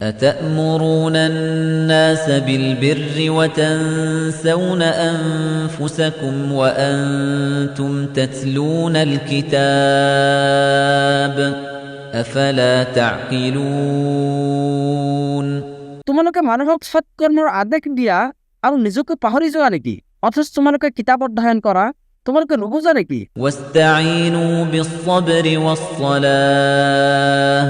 أتأمرون الناس بالبر وتنسون أنفسكم وأنتم تتلون الكتاب أفلا تعقلون তোমালোকে মানুহক সৎকৰ্মৰ আদেশ দিয়া আৰু নিজকে পাহৰি যোৱা নেকি? অথচ তোমালোকে কিতাপ অধ্যয়ন কৰা, তোমালোকে নুবুজা নেকি? واستعينوا بالصبر والصلاة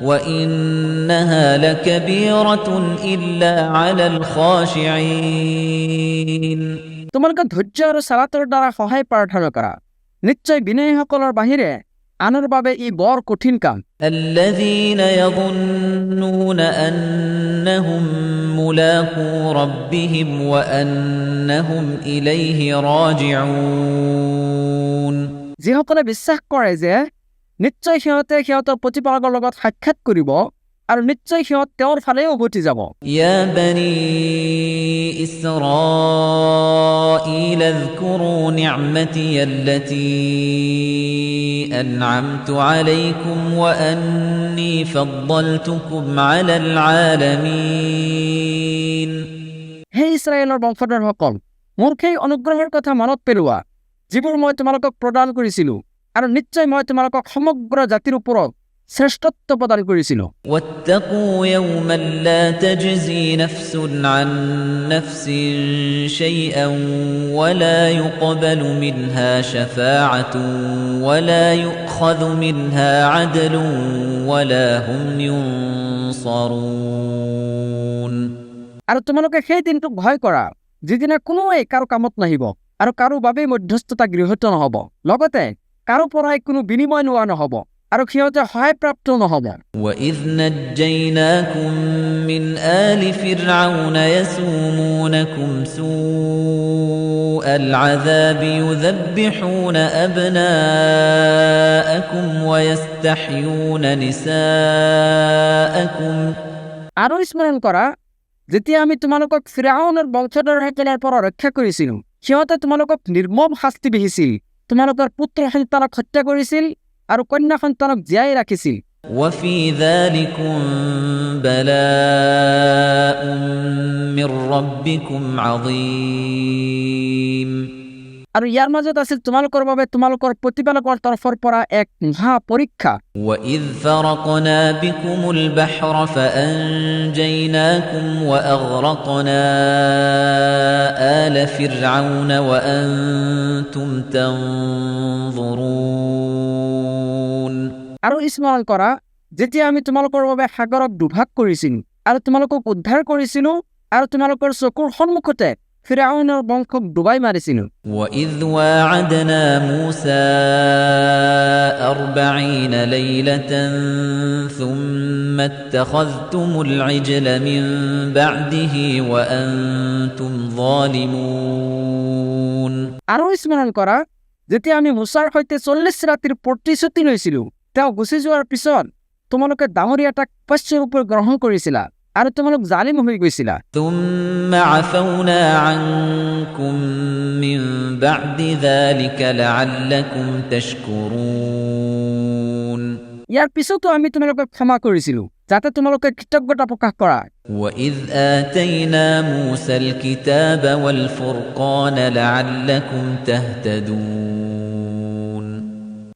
وإنها لكبيرة إلا على الخاشعين তোমালোকে ধৈৰ্য আৰু সালাতৰ দ্বাৰা সহায় প্ৰাৰ্থনা কৰা, নিশ্চয় বিনয়ীসকলৰ বাহিৰে আনৰ বাবে ই বৰ কঠিন কাম। الذين يظنون أنهم ملاقو ربهم وأنهم إليه راجعون যিসকলে বিশ্বাস কৰে যে নিশ্চয় সিহঁতে সিহঁতৰ প্ৰতিপালকৰ লগত সাক্ষাৎ কৰিব আৰু নিশ্চয় সিহঁত তেওঁৰ ফালে উভতি যাব। يا بني إسرائيل اذكروا نعمتي التي أنعمت عليكم وأني فضلتكم على العالمين হে ইছৰাইলৰ বংশধৰসকল, মোৰ সেই অনুগ্ৰহৰ কথা মনত পেলোৱা যিবোৰ মই তোমালোকক প্ৰদান কৰিছিলো, আৰু নিশ্চয় মই তোমালোকক সমগ্ৰ জাতিৰ ওপৰত শ্ৰেষ্ঠত্ব প্ৰদান কৰিছিলো। واتقوا يوما لا تجزي نفس عن نفس شيئا ولا يقبل منها شفاعة ولا يؤخذ منها عدل ولا هم ينصرون আৰু তোমালোকে সেই দিনটোক ভয় কৰা যিদিনা কোনোৱে কাৰো কামত নাহিব আৰু কাৰো বাবে মধ্যস্থতা গৃহীত নহব, লগতে কাৰো পৰাই কোনো বিনিময় লোৱা নহব আৰু সিহঁতে সহায়প্ৰাপ্ত নহব। وَإِذْ نَجَّيْنَاكُمْ مِنْ آلِ فِرْعَوْنَ يَسُومُونَكُمْ سُوءَ الْعَذَابِ يُذَبِّحُونَ أَبْنَاءَكُمْ وَيَسْتَحْيُونَ نِسَاءَكُمْ আৰু স্মৰণ কৰা যেতিয়া আমি তোমালোকক ফিৰাউনৰ বংশধৰসকলৰ পৰা ৰক্ষা কৰিছিলো, সিহঁতে তোমালোকক নিৰ্মম শাস্তি বিহিছিল, তোমালোকৰ পুত্ৰ সন্তানক হত্যা কৰিছিল আৰু কন্যা সন্তানক জীয়াই ৰাখিছিল। وَفِي ذَلِكُمْ بَلَاءٌ مِّن رَّبِّكُمْ عَظِيمٌ আৰু ইয়াৰ মাজত আছিল তোমালোকৰ বাবে তোমালোকৰ প্ৰতিপালকৰ তৰফৰ পৰা এক মহা পৰীক্ষা। وَإِذْ فَرَقْنَا بِكُمُ الْبَحْرَ فَأَنجَيْنَاكُمْ وَأَغْرَقْنَا آلَ فِرْعَوْنَ وَأَنْتُمْ تَنظُرُونَ আৰু স্মৰণ কৰা যেতিয়া আমি তোমালোকৰ বাবে সাগৰক দুভাগ কৰিছিলো আৰু তোমালোকক উদ্ধাৰ কৰিছিলো আৰু তোমালোকৰ চকুৰ সন্মুখতে ফিৰাউনৰ বংশক ডুবাই মাৰিছিলো। وَإِذْ وَاعَدْنَا مُوسَى 40 لَيْلَةً ثُمَّ اتَّخَذْتُمُ الْعِجْلَ مِنْ بَعْدِهِ وَأَنْتُمْ ظَالِمُونَ আৰু স্মৰণ কৰা যেতিয়া আমি মুছাৰ সৈতে 40 ৰাতিৰ প্ৰতিশ্ৰুতি লৈছিলো, তেওঁ গুচি যোৱাৰ পিছত তোমালোকে ডাঙৰীয়া এটাক পশ্চাৰূপে গ্ৰহণ কৰিছিলা আৰু তোমালোক জালিম হৈ গৈছিলা। ثُمَّ عَفَوْنَا عَنْكُمْ مِنْ بَعْدِ ذَلِكَ لَعَلَّكُمْ تَشْكُرُونَ ইয়াৰ পিছতো আমি তোমালোকক ক্ষমা কৰিছিলো যাতে তোমালোকে কৃতজ্ঞতা প্ৰকাশ কৰা। وَإِذْ آتَيْنَا مُوسَى الْكِتَابَ وَالْفُرْقَانَ لَعَلَّكُمْ تَهْتَدُونَ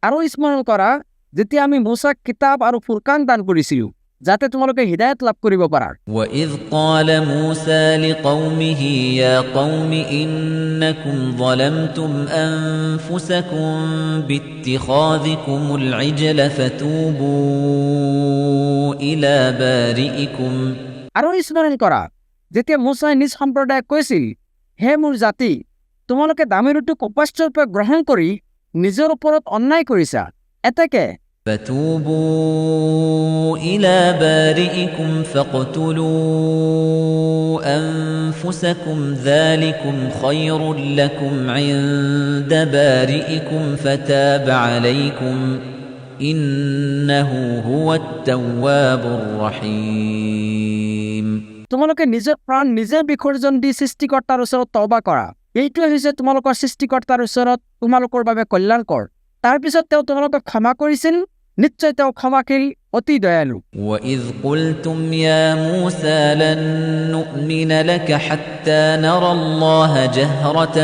আৰু স্মৰণ কৰা যেতিয়া আমি মুছাক কিতাপ আৰু ফুৰকান দান কৰিছিলো যাতে তোমালোকে হিদায়াত লাভ কৰিব পাৰা। وَإِذْ قَالَ مُوسَى لِقَوْمِهِ يَا قَوْمِ إِنَّكُمْ ظَلَمْتُمْ أَنفُسَكُمْ بِاتِّخَاذِكُمُ الْعِجْلَ فَتُوبُوا إِلَى بَارِئِكُمْ আৰু স্মৰণ কৰা যেতিয়া মুছাই নিজ সম্প্ৰদায়ক কৈছিল, হে মোৰ জাতি, তোমালোকে দামীৰটো কপাস্যৰূপে গ্ৰহণ কৰি নিজৰ ওপৰত অন্যায় কৰিছা, এতেকে فَتُوبُوا إِلَى بَارِئِكُمْ فَاقْتُلُوا أَنفُسَكُمْ ذَلِكُمْ خَيْرٌ لَكُمْ عِندَ بَارِئِكُمْ فَتَابَ عَلَيْكُمْ إِنَّهُ هُوَ التَّوَّابُ الرَّحِيمُ তোমালোকে নিজৰ প্ৰাণ নিজে বিসৰ্জন দি সৃষ্টিকৰ্তাৰ ওচৰত তওবা কৰা, এইটোৱে হৈছে তোমালোকৰ সৃষ্টিকৰ্তাৰ ওচৰত তোমালোকৰ বাবে কল্যাণকৰ। তাৰ পিছত তেওঁ তোমালোকক ক্ষমা কৰিছিল, নিশ্চয় তেওঁ ক্ষমাশীল অতি দয়ালু। وَإِذْ قُلْتُمْ يَا مُوسَى لَن نُّؤْمِنَ لَكَ حَتَّى نَرَى اللَّهَ جَهْرَةً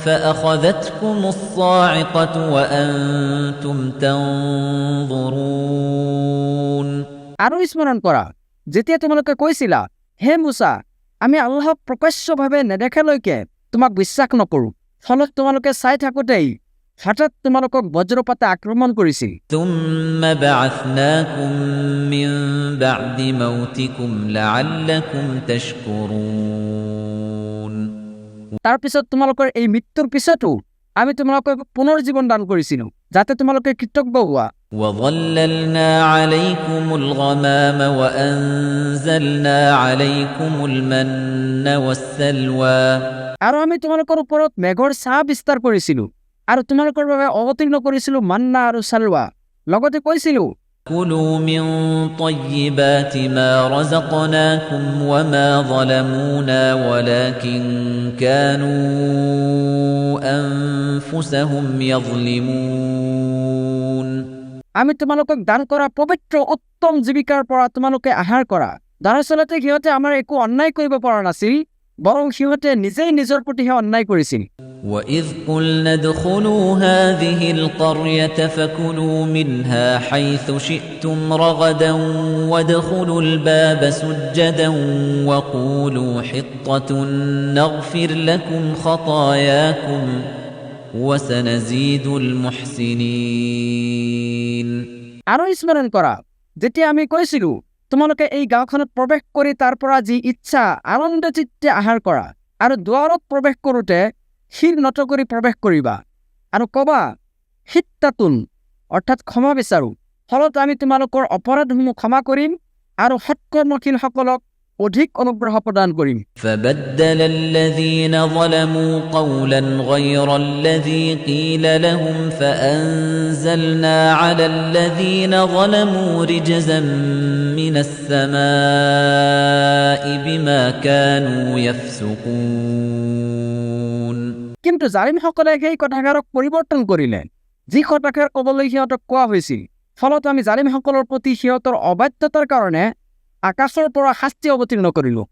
فَأَخَذَتْكُمُ الصَّاعِقَةُ وَأَنتُمْ تَنظُرُونَ। আৰু স্মৰণ কৰা, যেতিয়া তোমালোকে কৈছিলা, হে মুছা, আমি আল্লাহক প্ৰকাশ্যভাৱে নেদেখালৈকে তোমাক বিশ্বাস নকৰোঁ। ফলত তোমালোকে চাই থাকোঁতেই হঠাৎ তোমালোকক বজ্ৰপাতে আক্ৰমণ কৰিছিল। ثُمَّ بَعَثْنَاكُم مِّن بَعْدِ مَوْتِكُمْ لَعَلَّكُمْ تَشْكُرُونَ। তাৰ পিছত তোমালোকৰ এই মৃত্যুৰ পিছতো আমি তোমালোকক পুনৰ জীৱন দান কৰিছিলোঁ, যাতে তোমালোকে কৃতজ্ঞ হোৱা। وَظَلَّلْنَا عَلَيْكُمُ الْغَمَامَ وَأَنزَلْنَا عَلَيْكُمُ الْمَنَّ وَالسَّلْوَىٰ। আৰু আমি তোমালোকৰ ওপৰত মেঘৰ ছাঁ বিস্তাৰ কৰিছিলোঁ আৰু তোমালোকৰ বাবে অৱতীৰ্ণ কৰিছিলোঁ মান্না আৰু চালৱা। লগতে কৈছিলোঁ, كُلُوا مِن طَيِّبَاتِ مَا رَزَقْنَاكُمْ وَمَا ظَلَمُونَا وَلَكِن كَانُوا أَنفُسَهُمْ يَظْلِمُونَ। আমি তোমালোকক দান কৰা পবিত্ৰ উত্তম জীৱিকাৰ পৰা তোমালোকে আহাৰ কৰা। দৰাচলতে সিহঁতে আমাৰ একো অন্যায় কৰিব পৰা নাছিল, বৰং সিহঁতে নিজেই নিজৰ প্ৰতিহে অন্যায় কৰিছিল। وَإِذْ قُلْنَا ادْخُلُوا هَٰذِهِ الْقَرْيَةَ فَكُلُوا مِنْهَا حَيْثُ شِئْتُمْ رَغَدًا وَادْخُلُوا الْبَابَ سُجَّدًا وَقُولُوا حِطَّةٌ نَّغْفِرْ لَكُمْ خَطَايَاكُمْ وَسَنَزِيدُ الْمُحْسِنِينَ। আৰু স্মৰণ কৰা, যেতিয়া আমি কৈছিলোঁ, তোমালোকে এই গাঁওখনত প্ৰৱেশ কৰি তাৰ পৰা যি ইচ্ছা আনন্দচিত্তে আহাৰ কৰা, আৰু দুৱাৰত প্ৰৱেশ কৰোঁতে শিৰ নত কৰি প্ৰৱেশ কৰিবা আৰু কবা, হিত্তাতুন, অৰ্থাৎ ক্ষমা বিচাৰোঁ। ফলত আমি তোমালোকৰ অপৰাধসমূহ ক্ষমা কৰিম আৰু সৎকৰ্মশীলসকলক অধিক অনুগ্ৰহ প্ৰদান কৰিম। فَبَدَّلَ الَّذِينَ ظَلَمُوا قَوْلًا غَيْرَ الَّذِي قِيلَ لَهُمْ فَأَنزَلْنَا عَلَى الَّذِينَ ظَلَمُوا رِجْزًا مِّنَ السَّمَاءِ بِمَا كَانُوا يَفْسُقُونَ। কিন্তু জালিমসকলে সেই কথাষাৰক পৰিৱৰ্তন কৰিলে, যি কথাষাৰ ক'বলৈ সিহঁতক কোৱা হৈছিল। ফলত আমি জালিমসকলৰ প্ৰতি সিহঁতৰ অবাধ্যতাৰ কাৰণে আকাশৰ পৰা শাস্তি অৱতীৰ্ণ কৰিলোঁ।